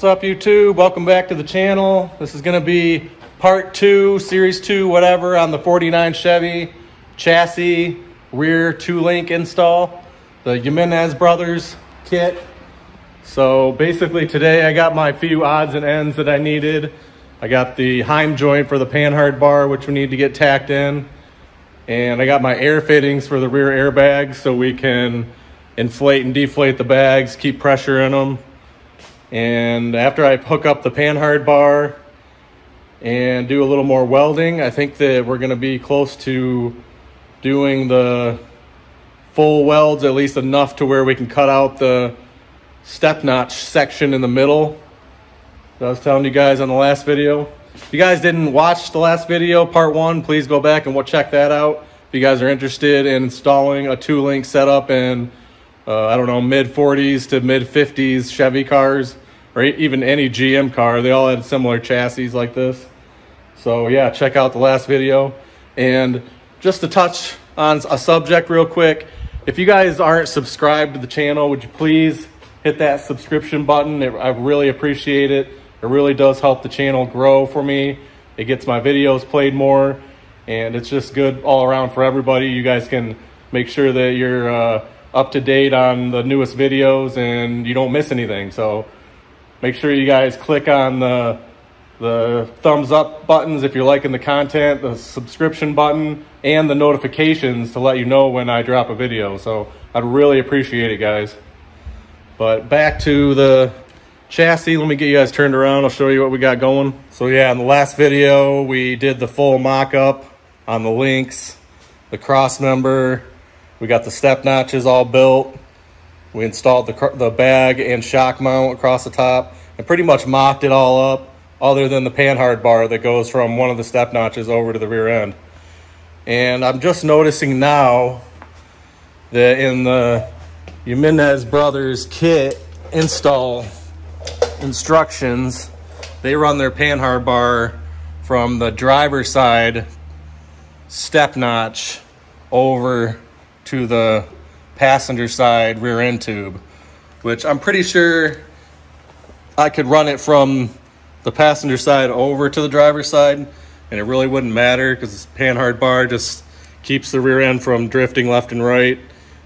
up, YouTube? Welcome back to the channel. This is going to be part 2, series 2, whatever, on the 49 Chevy chassis rear 2-link install, the Jimenez Bros kit. So basically today I got my few odds and ends that I needed. I got the Heim joint for the panhard bar, which we need to get tacked in. And I got my air fittings for the rear airbags so we can inflate and deflate the bags, keep pressure in them. And after I hook up the panhard bar and do a little more welding, I think that we're going to be close to doing the full welds, at least enough to where we can cut out the step notch section in the middle that I was telling you guys on the last video. If you guys didn't watch the last video, part 1, please go back and we'll check that out. If you guys are interested in installing a 2-link setup in I don't know, mid-40s to mid-50s Chevy cars, or even any GM car. They all had similar chassis like this. So yeah, check out the last video. And just to touch on a subject real quick, if you guys aren't subscribed to the channel, would you please hit that subscription button? I really appreciate it. It really does help the channel grow for me. It gets my videos played more, and it's just good all around for everybody. You guys can make sure that you're up to date on the newest videos and you don't miss anything. So make sure you guys click on the thumbs up buttons if you're liking the content, the subscription button, and the notifications to let you know when I drop a video. So I'd really appreciate it, guys. But back to the chassis. Let me get you guys turned around. I'll show you what we got going. So yeah, in the last video we did the full mock-up on the links, the cross member. We got the step notches all built. We installed the bag and shock mount across the top and pretty much mocked it all up, other than the panhard bar that goes from one of the step notches over to the rear end. And I'm just noticing now that in the Jimenez Brothers kit install instructions, they run their panhard bar from the driver's side step notch over to the passenger side rear end tube, which I'm pretty sure I could run it from the passenger side over to the driver's side and it really wouldn't matter, because this panhard bar just keeps the rear end from drifting left and right,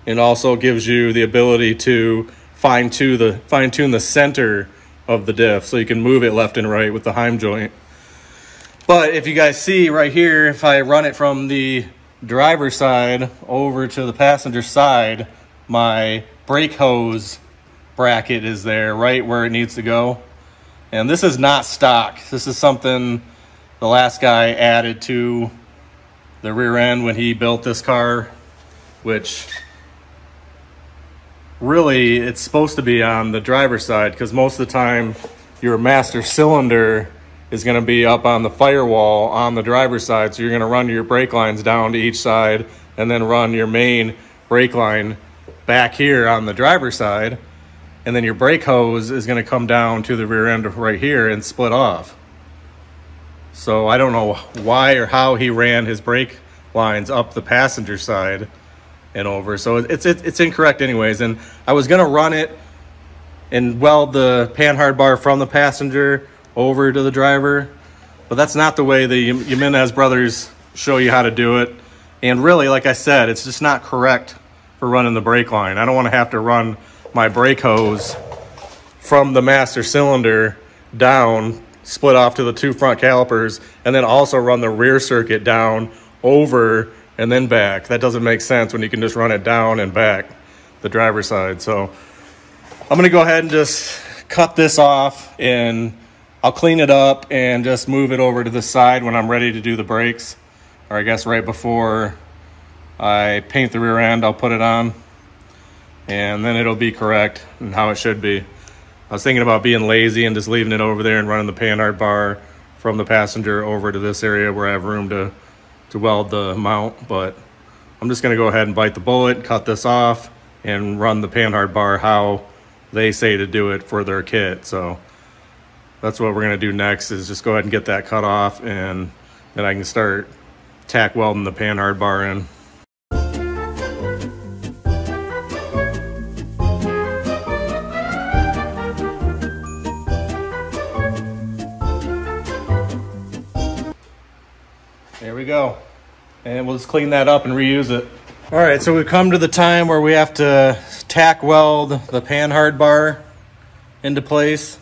and also gives you the ability to fine-tune the center of the diff so you can move it left and right with the Heim joint. But if you guys see right here, if I run it from the driver's side over to the passenger side, my brake hose bracket is there right where it needs to go. And this is not stock. This is something the last guy added to the rear end when he built this car, which really it's supposed to be on the driver's side, because most of the time your master cylinder is going to be up on the firewall on the driver's side. So you're going to run your brake lines down to each side and then run your main brake line back here on the driver's side. And then your brake hose is going to come down to the rear end right here and split off. So I don't know why or how he ran his brake lines up the passenger side and over. So it's incorrect anyways. And I was going to run it and weld the panhard bar from the passenger over to the driver, but that's not the way the Jimenez Brothers show you how to do it. And really, like I said, it's just not correct for running the brake line. I don't want to have to run my brake hose from the master cylinder down, split off to the 2 front calipers, and then also run the rear circuit down, over, and then back. That doesn't make sense when you can just run it down and back the driver's side. So I'm going to go ahead and just cut this off, and I'll clean it up and just move it over to the side when I'm ready to do the brakes, or I guess right before I paint the rear end, I'll put it on, and then it'll be correct and how it should be. I was thinking about being lazy and just leaving it over there and running the panhard bar from the passenger over to this area where I have room to weld the mount, but I'm just going to go ahead and bite the bullet, cut this off, and run the panhard bar how they say to do it for their kit. So that's what we're going to do next, is just go ahead and get that cut off, and then I can start tack welding the panhard bar in. There we go. And we'll just clean that up and reuse it. All right, so we've come to the time where we have to tack weld the panhard bar into place.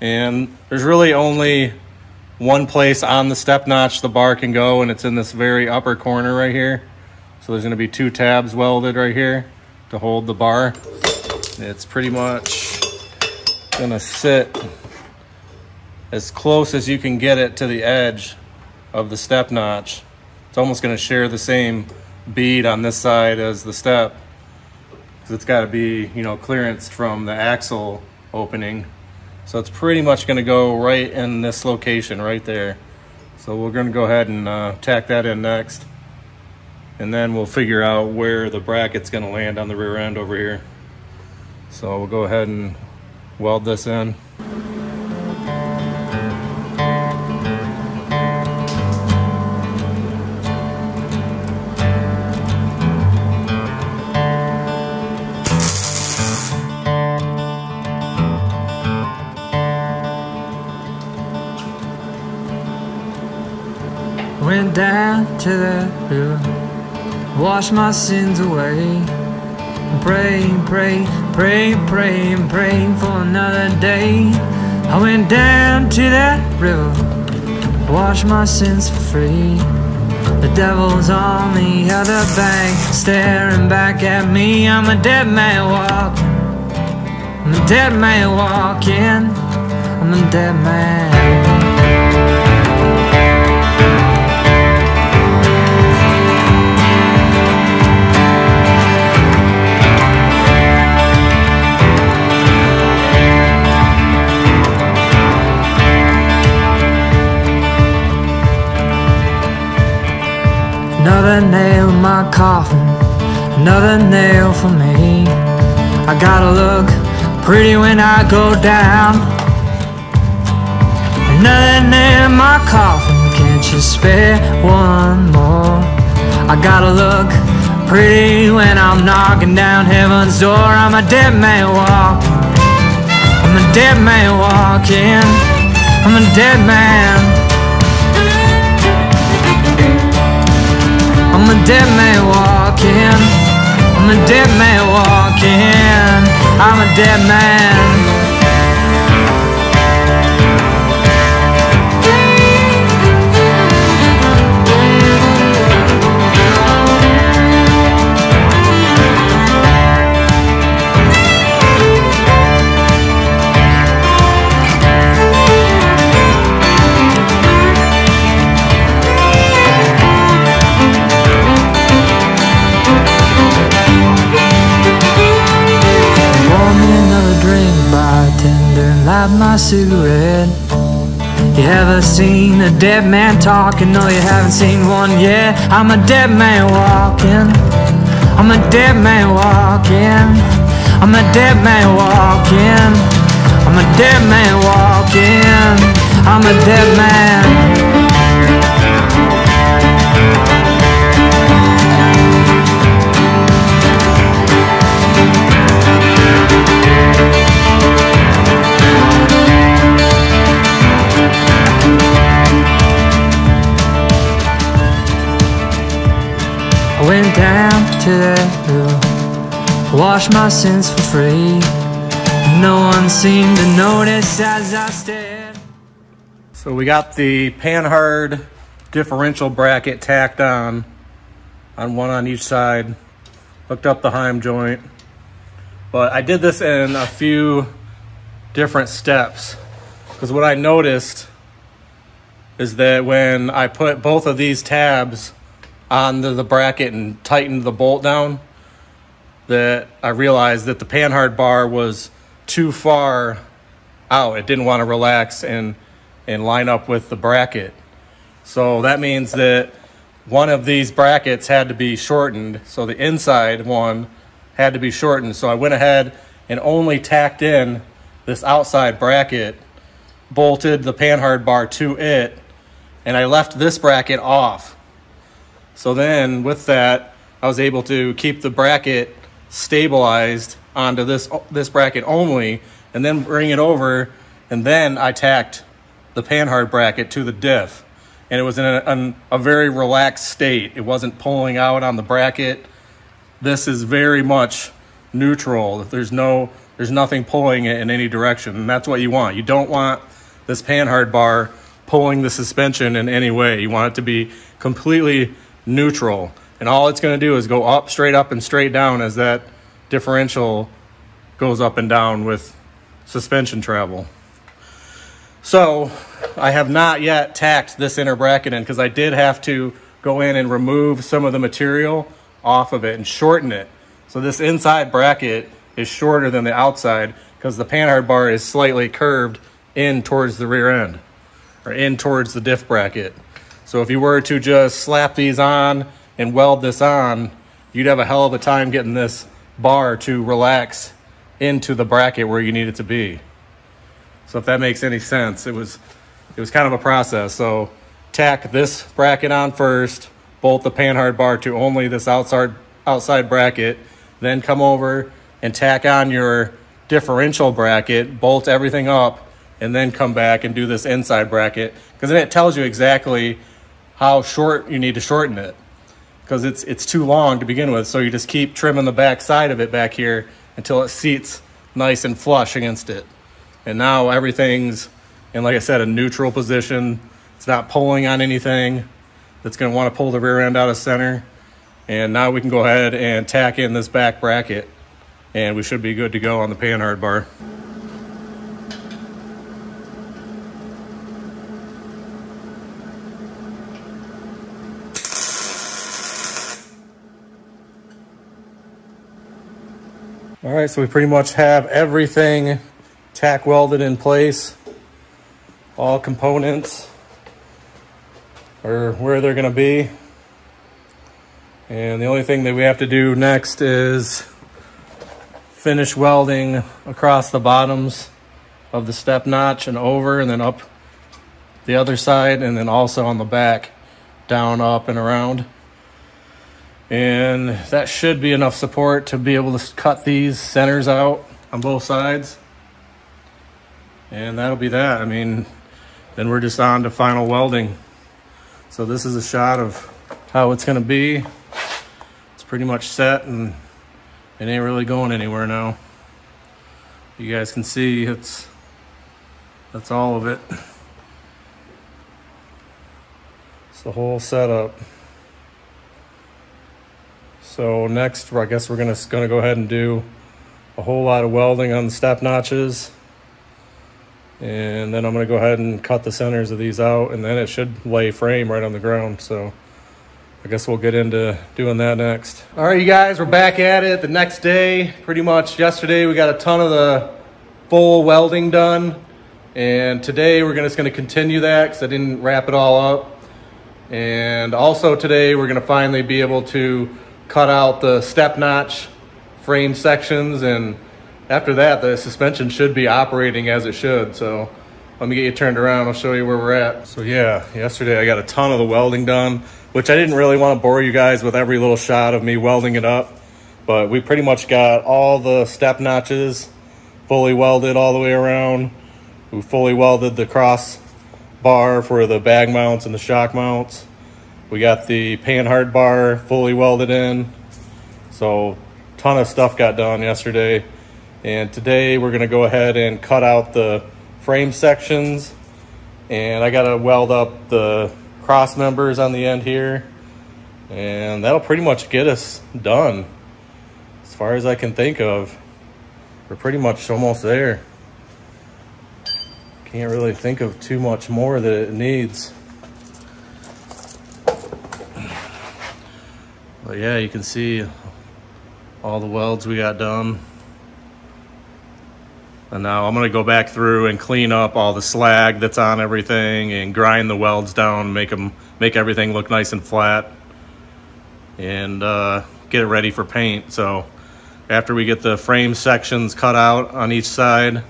And there's really only one place on the step notch the bar can go, and it's in this very upper corner right here. So there's gonna be 2 tabs welded right here to hold the bar. It's pretty much gonna sit as close as you can get it to the edge of the step notch. It's almost gonna share the same bead on this side as the step, because it's gotta be, you know, clearance from the axle opening. So it's pretty much gonna go right in this location right there. So we're gonna go ahead and tack that in next. And then we'll figure out where the bracket's gonna land on the rear end over here. So we'll go ahead and weld this in. Went down to that river, washed my sins away. Pray, pray, pray, pray, and pray for another day. I went down to that river, washed my sins for free. The devil's on the other bank, staring back at me. I'm a dead man walking, I'm a dead man walking, I'm a dead man. Another nail in my coffin, another nail for me. I gotta look pretty when I go down. Another nail in my coffin, can't you spare one more? I gotta look pretty when I'm knocking down heaven's door. I'm a dead man walking, I'm a dead man walking, I'm a dead man. I'm a dead man walking, I'm a dead man walking, I'm a dead man. Light my cigarette. You ever seen a dead man talking? No, you haven't seen one yet. I'm a dead man walking, I'm a dead man walking, I'm a dead man walking, I'm a dead man walking, I'm a dead man. I went down to that river, washed my sins for free. No one seemed to notice as I stared. So we got the panhard differential bracket tacked on one on each side, hooked up the heim joint. But I did this in a few different steps, because what I noticed is that when I put both of these tabs onto the bracket and tightened the bolt down, that I realized that the panhard bar was too far out. It didn't want to relax and line up with the bracket. So that means that one of these brackets had to be shortened. So the inside one had to be shortened. So I went ahead and only tacked in this outside bracket, bolted the panhard bar to it, and I left this bracket off. So then with that, I was able to keep the bracket stabilized onto this bracket only, and then bring it over, and then I tacked the panhard bracket to the diff. and it was in a very relaxed state. It wasn't pulling out on the bracket. This is very much neutral. There's nothing pulling it in any direction, and that's what you want. You don't want this panhard bar pulling the suspension in any way. You want it to be completely neutral, and all it's going to do is go up, straight up, and straight down as that differential goes up and down with suspension travel. So I have not yet tacked this inner bracket in, because I did have to go in and remove some of the material off of it and shorten it. So this inside bracket is shorter than the outside, because the panhard bar is slightly curved in towards the rear end, or in towards the diff bracket. So if you were to just slap these on and weld this on, you'd have a hell of a time getting this bar to relax into the bracket where you need it to be. So if that makes any sense, it was kind of a process. So tack this bracket on first, bolt the panhard bar to only this outside bracket, then come over and tack on your differential bracket, bolt everything up, and then come back and do this inside bracket, because then it tells you exactly how short you need to shorten it, because it's too long to begin with. So you just keep trimming the back side of it back here until it seats nice and flush against it. And now everything's in, like I said, a neutral position. It's not pulling on anything that's going to want to pull the rear end out of center. And now we can go ahead and tack in this back bracket, and we should be good to go on the panhard bar. All right, so we pretty much have everything tack welded in place. All components are where they're gonna be. And the only thing that we have to do next is finish welding across the bottoms of the step notch and over, and then up the other side, and then also on the back, down, up, and around. And that should be enough support to be able to cut these centers out on both sides. And that'll be that. I mean, then we're just on to final welding. So this is a shot of how it's gonna be. It's pretty much set, and it ain't really going anywhere now. You guys can see that's all of it. It's the whole setup. So next, I guess we're gonna go ahead and do a whole lot of welding on the step notches. And then I'm gonna go ahead and cut the centers of these out, and then it should lay frame right on the ground. So I guess we'll get into doing that next. All right, you guys, we're back at it the next day. Pretty much yesterday we got a ton of the full welding done. And today we're just gonna continue that, because I didn't wrap it all up. And also today we're gonna finally be able to cut out the step notch frame sections, and after that the suspension should be operating as it should. So let me get you turned around, I'll show you where we're at. So yeah, yesterday I got a ton of the welding done, which I didn't really want to bore you guys with every little shot of me welding it up, but we pretty much got all the step notches fully welded all the way around. We fully welded the cross bar for the bag mounts and the shock mounts. We got the panhard bar fully welded in. So ton of stuff got done yesterday. And today we're gonna go ahead and cut out the frame sections. And I gotta weld up the cross members on the end here. And that'll pretty much get us done. As far as I can think of, we're pretty much almost there. Can't really think of too much more that it needs. But yeah, you can see all the welds we got done. And now I'm gonna go back through and clean up all the slag that's on everything and grind the welds down, make everything look nice and flat, and get it ready for paint. So after we get the frame sections cut out on each side,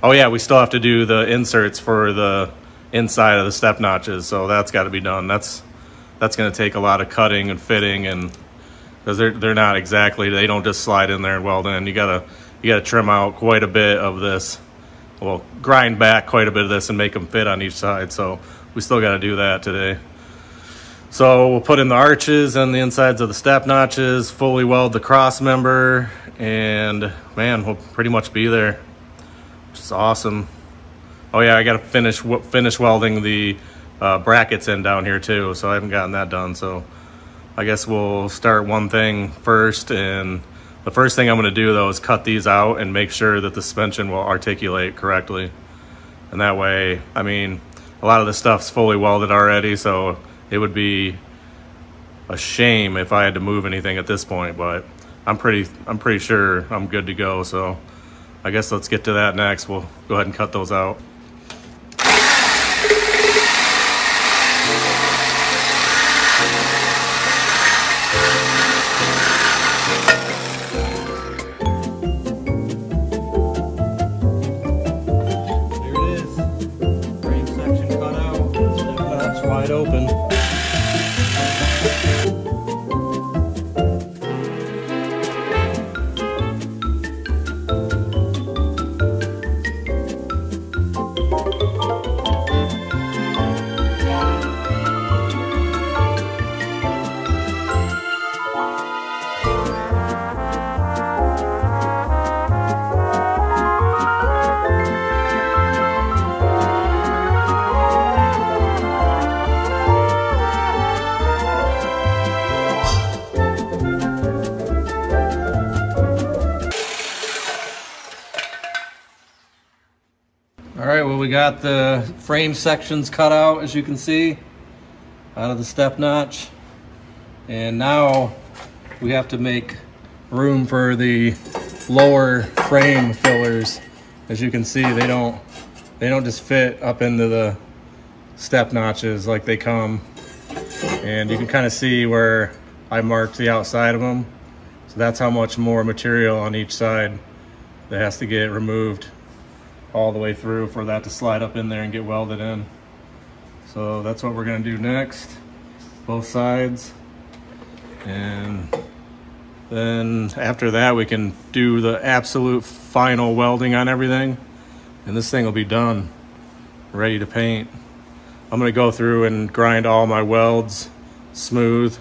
oh yeah, we still have to do the inserts for the inside of the step notches. So that's got to be done. That's going to take a lot of cutting and fitting, and because they're not exactly, they don't just slide in there and weld in. You gotta trim out quite a bit of this we'll grind back quite a bit of this and make them fit on each side. So we still got to do that today. So we'll put in the arches and the insides of the step notches, fully weld the cross member, and man, we'll pretty much be there, which is awesome. Oh yeah, I got to finish welding the brackets in down here too, so I haven't gotten that done. So I guess we'll start one thing first, and the first thing I'm going to do though is cut these out and make sure that the suspension will articulate correctly. And that way, I mean, a lot of the stuff's fully welded already, so it would be a shame if I had to move anything at this point, but I'm pretty sure I'm good to go. So I guess let's get to that next. We'll go ahead and cut those out. Open. All right, well, we got the frame sections cut out, as you can see, out of the step notch. And now we have to make room for the lower frame fillers. As you can see, they don't just fit up into the step notches like they come. And you can kind of see where I marked the outside of them. So that's how much more material on each side that has to get removed all the way through for that to slide up in there and get welded in. So that's what we're going to do next, both sides. And then after that, we can do the absolute final welding on everything, and this thing will be done, ready to paint. I'm going to go through and grind all my welds smooth,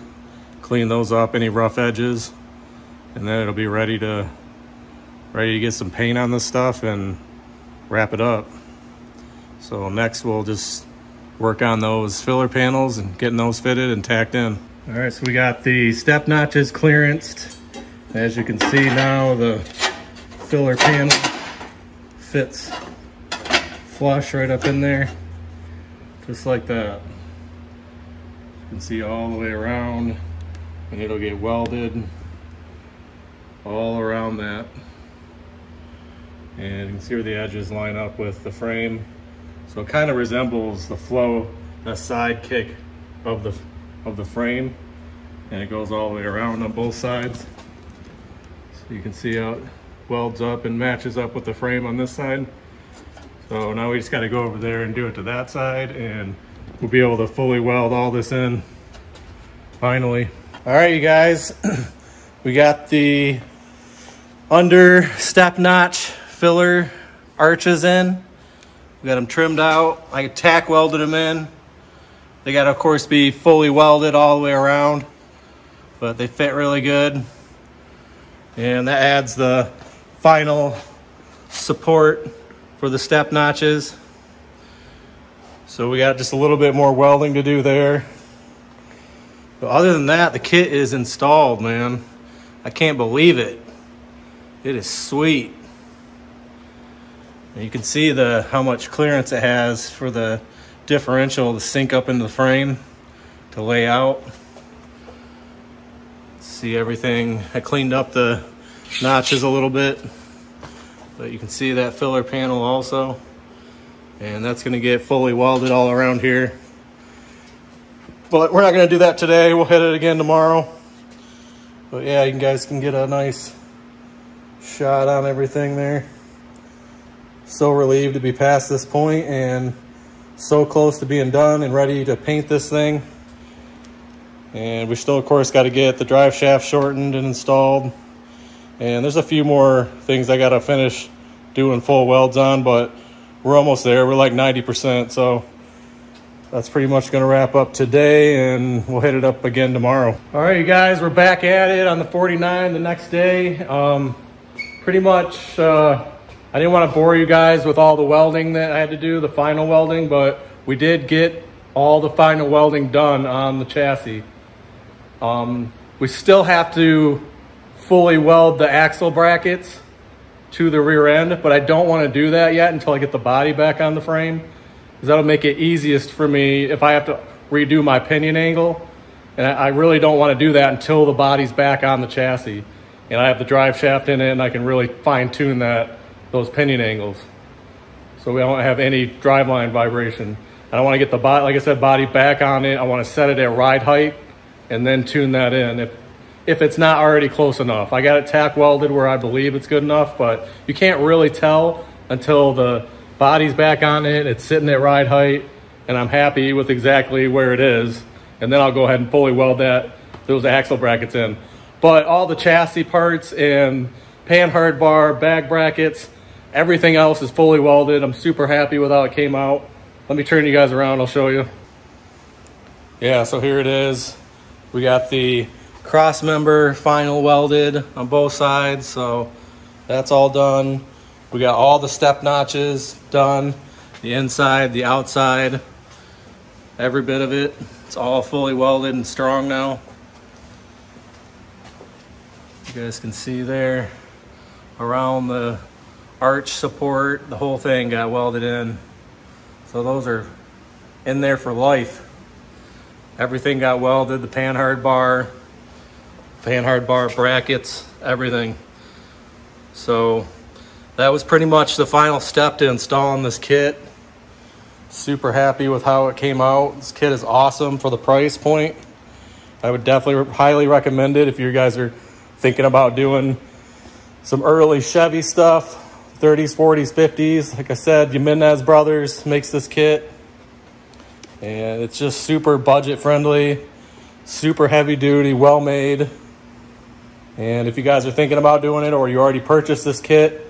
clean those up, any rough edges, and then it'll be ready to get some paint on this stuff and wrap it up. So next we'll just work on those filler panels and getting those fitted and tacked in. All right, so we got the step notches clearanced. As you can see now, the filler panel fits flush right up in there, just like that. You can see all the way around, and it'll get welded all around that. And you can see where the edges line up with the frame. So it kind of resembles the side kick of the frame, and it goes all the way around on both sides. So you can see how it welds up and matches up with the frame on this side. So now we just got to go over there and do it to that side, and we'll be able to fully weld all this in finally. All right, you guys, we got the under step notch filler arches in. We got them trimmed out. I tack welded them in. They got to, of course, be fully welded all the way around, but they fit really good. And that adds the final support for the step notches. So we got just a little bit more welding to do there. But other than that, the kit is installed, man. I can't believe it. It is sweet. And you can see how much clearance it has for the differential to sink up into the frame to lay out. See everything. I cleaned up the notches a little bit, but you can see that filler panel also. And that's going to get fully welded all around here. But we're not going to do that today. We'll hit it again tomorrow. But yeah, you guys can get a nice shot on everything there. So relieved to be past this point and so close to being done and ready to paint this thing. And we still, of course, got to get the drive shaft shortened and installed. And there's a few more things I got to finish doing full welds on, but we're almost there. We're like 90%. So that's pretty much going to wrap up today, and we'll hit it up again tomorrow. All right, you guys, we're back at it on the 49 the next day. Pretty much, I didn't want to bore you guys with all the welding that I had to do, the final welding, but we did get all the final welding done on the chassis. We still have to fully weld the axle brackets to the rear end, but I don't want to do that yet until I get the body back on the frame, because that'll make it easiest for me if I have to redo my pinion angle. And I really don't want to do that until the body's back on the chassis and I have the drive shaft in it and I can really fine tune those pinion angles, so we don't have any driveline vibration. And I want to get the body, like I said, body back on it. I want to set it at ride height and then tune that in if it's not already close enough. I got it tack welded where I believe it's good enough, but you can't really tell until the body's back on it, it's sitting at ride height, and I'm happy with exactly where it is. And then I'll go ahead and fully weld those axle brackets in. But all the chassis parts and pan hard bar, bag brackets, everything else is fully welded. I'm super happy with how it came out. Let me turn you guys around, I'll show you. Yeah, so here it is. We got the cross member final welded on both sides, so that's all done. We got all the step notches done, the inside, the outside, every bit of it. It's all fully welded and strong now. You guys can see there around the arch support, the whole thing got welded in. So those are in there for life. Everything got welded, the pan hard bar brackets, everything. So that was pretty much the final step to installing this kit. Super happy with how it came out. This kit is awesome for the price point. I would definitely highly recommend it if you guys are thinking about doing some early Chevy stuff, 30s, 40s, 50s. Like I said, Jimenez Bros makes this kit, and it's just super budget friendly, super heavy duty, well made. And if you guys are thinking about doing it, or you already purchased this kit,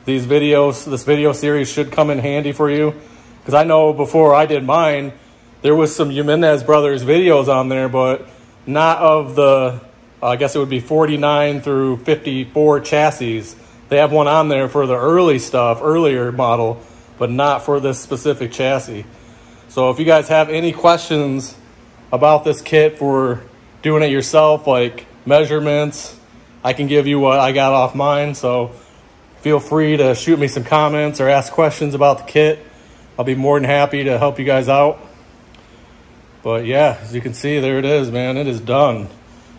this video series should come in handy for you. Because I know before I did mine, there was some Jimenez Brothers videos on there, but not of the, I guess it would be 49 through 54 chassis. They have one on there for the early stuff, earlier model, but not for this specific chassis. So if you guys have any questions about this kit for doing it yourself, like measurements, I can give you what I got off mine. So feel free to shoot me some comments or ask questions about the kit. I'll be more than happy to help you guys out. But yeah, as you can see, there it is, man. It is done.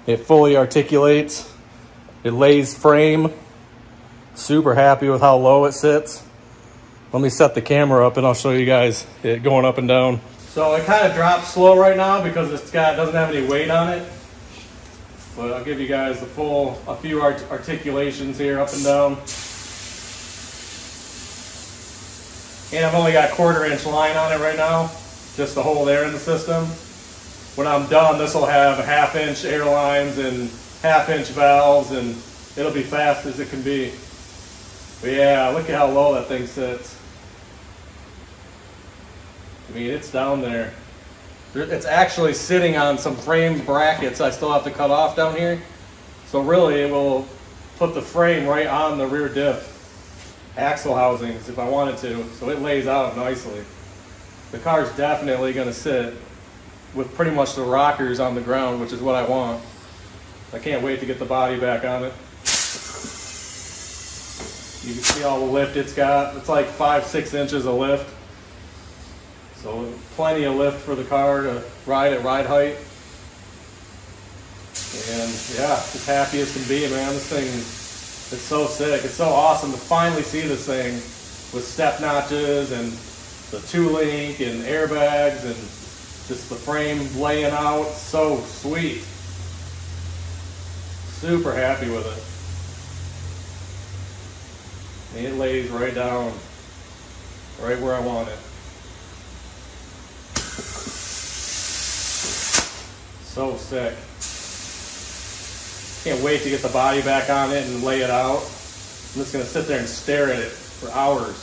It fully articulates. It lays frame. Super happy with how low it sits. Let me set the camera up and I'll show you guys it going up and down. So it kind of drops slow right now because it doesn't have any weight on it. But I'll give you guys a few articulations here up and down. And I've only got 1/4 inch line on it right now, just to hold air in the system. When I'm done, this will have 1/2 inch air lines and 1/2 inch valves, and it'll be fast as it can be. But yeah, look at how low that thing sits. I mean, it's down there. It's actually sitting on some frame brackets I still have to cut off down here. So really, it will put the frame right on the rear diff axle housings if I wanted to, so it lays out nicely. The car's definitely going to sit with pretty much the rockers on the ground, which is what I want. I can't wait to get the body back on it. You can see all the lift it's got. It's like 5-6 inches of lift. So plenty of lift for the car to ride at ride height. And yeah, just happy as can be, man. This thing, it's so sick. It's so awesome to finally see this thing with step notches and the 2-link and airbags and just the frame laying out. So sweet. Super happy with it. And it lays right down, right where I want it. So sick. Can't wait to get the body back on it and lay it out. I'm just going to sit there and stare at it for hours.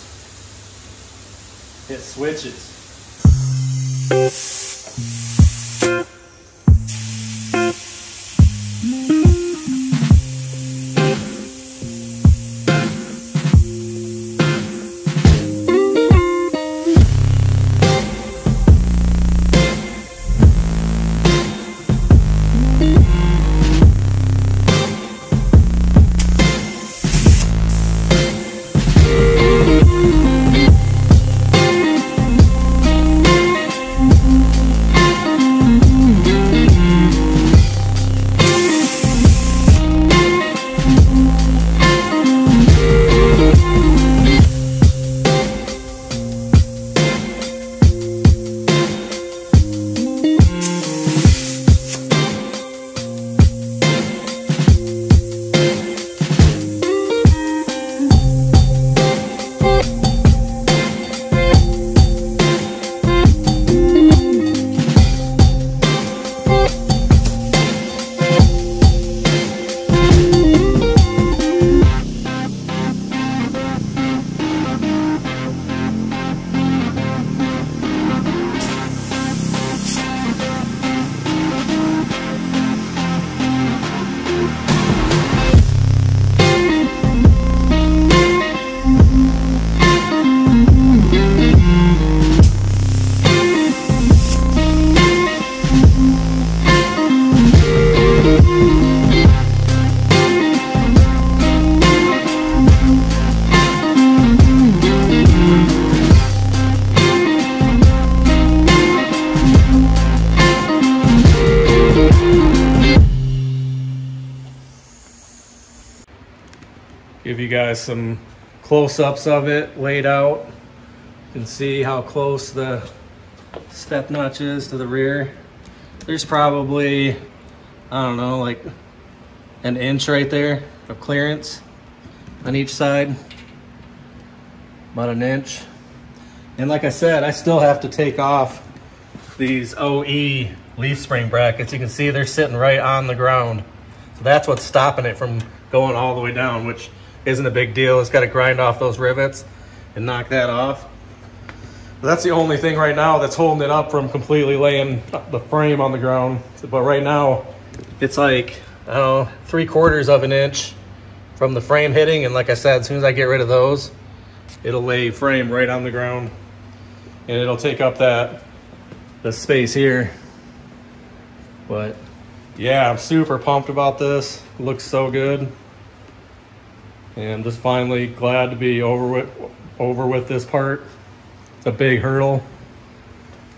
hit switches. Give you guys some close-ups of it laid out. You can see how close the step notch is to the rear. There's probably, I don't know, like an inch right there of clearance on each side. About an inch. And like I said, I still have to take off these OE leaf spring brackets. You can see they're sitting right on the ground. So that's what's stopping it from going all the way down, which isn't a big deal. It's got to grind off those rivets and knock that off. But that's the only thing right now that's holding it up from completely laying the frame on the ground. But right now, it's like, I don't know, 3/4 of an inch from the frame hitting. And like I said, as soon as I get rid of those, it'll lay frame right on the ground. And it'll take up the space here. But yeah, I'm super pumped about this. It looks so good. And I'm just finally glad to be over with this part. It's a big hurdle.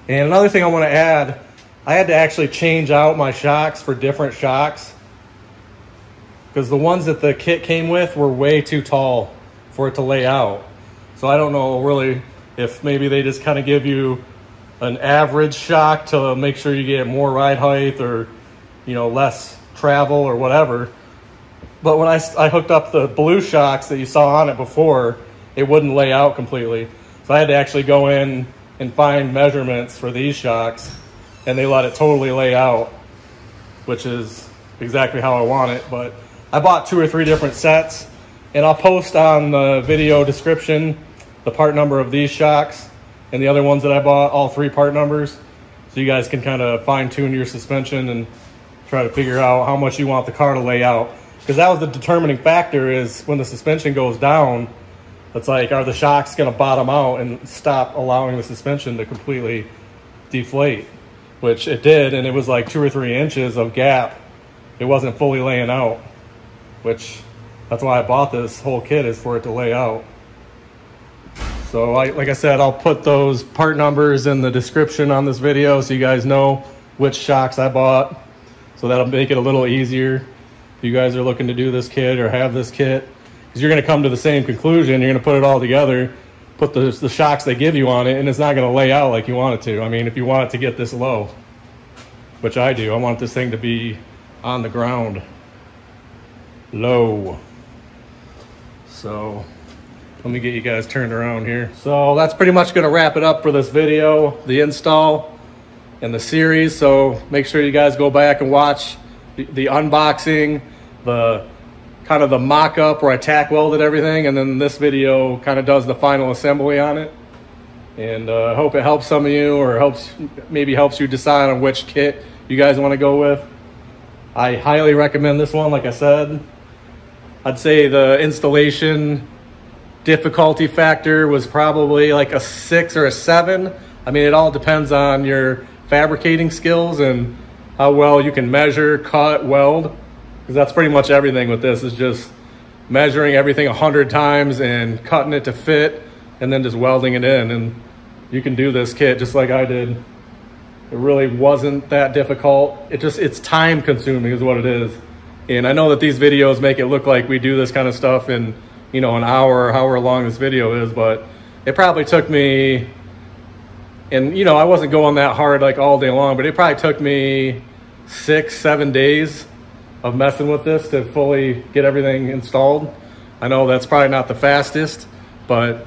And another thing I want to add, I had to actually change out my shocks for different shocks, because the ones that the kit came with were way too tall for it to lay out. So I don't know really if maybe they just kind of give you an average shock to make sure you get more ride height, or, you know, less travel or whatever. But when I hooked up the blue shocks that you saw on it before, it wouldn't lay out completely. So I had to actually go in and find measurements for these shocks, and they let it totally lay out, which is exactly how I want it. But I bought 2 or 3 different sets, and I'll post on the video description the part number of these shocks and the other ones that I bought, all 3 part numbers, so you guys can kind of fine tune your suspension and try to figure out how much you want the car to lay out. Because that was the determining factor, is when the suspension goes down, it's like, are the shocks going to bottom out and stop allowing the suspension to completely deflate? Which it did, and it was like 2 or 3 inches of gap. It wasn't fully laying out, which that's why I bought this whole kit, is for it to lay out. So like I said, I'll put those part numbers in the description on this video so you guys know which shocks I bought. So that'll make it a little easier if you guys are looking to do this kit or have this kit, because you're going to come to the same conclusion. You're going to put it all together, put the shocks they give you on it, and it's not going to lay out like you want it to. I mean, if you want it to get this low, which I do, I want this thing to be on the ground, low. So let me get you guys turned around here. So that's pretty much going to wrap it up for this video, the install and the series. So make sure you guys go back and watch the unboxing, the kind of the mock-up where I tack welded everything, and then this video kind of does the final assembly on it. And I hope it helps some of you, or maybe helps you decide on which kit you guys want to go with. I highly recommend this one. Like I said, I'd say the installation difficulty factor was probably like a 6 or a 7. I mean, it all depends on your fabricating skills and how well you can measure, cut, weld, because that's pretty much everything with this, is just measuring everything 100 times and cutting it to fit, and then just welding it in. And you can do this kit just like I did. It really wasn't that difficult. It's time consuming is what it is. And I know that these videos make it look like we do this kind of stuff in, you know, an hour or however long this video is, but it probably took me, and you know, I wasn't going that hard like all day long, but it probably took me 6-7 days of messing with this to fully get everything installed. I know that's probably not the fastest, but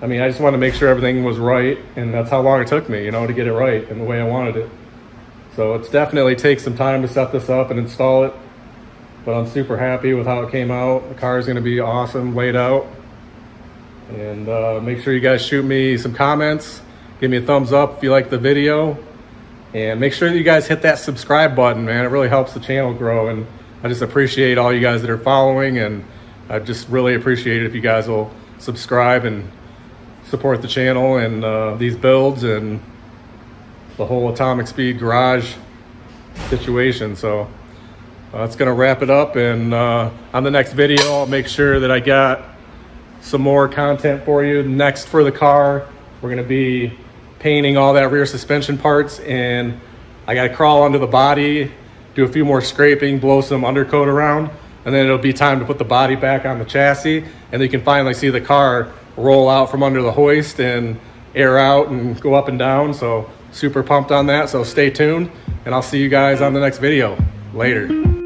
I mean, I just wanted to make sure everything was right, and that's how long it took me, you know, to get it right and the way I wanted it. So it's definitely takes some time to set this up and install it, but I'm super happy with how it came out. The car is going to be awesome laid out. And make sure you guys shoot me some comments. Give me a thumbs up if you like the video. And make sure that you guys hit that subscribe button, man. It really helps the channel grow. And I just appreciate all you guys that are following. And I just really appreciate it if you guys will subscribe and support the channel and these builds and the whole Atomic Speed Garage situation. So that's going to wrap it up. And on the next video, I'll make sure that I got some more content for you. Next for the car, we're going to be painting all that rear suspension parts, and I got to crawl under the body, do a few more scraping, blow some undercoat around, and then it'll be time to put the body back on the chassis, and then you can finally see the car roll out from under the hoist and air out and go up and down. So super pumped on that. So stay tuned, and I'll see you guys on the next video. Later.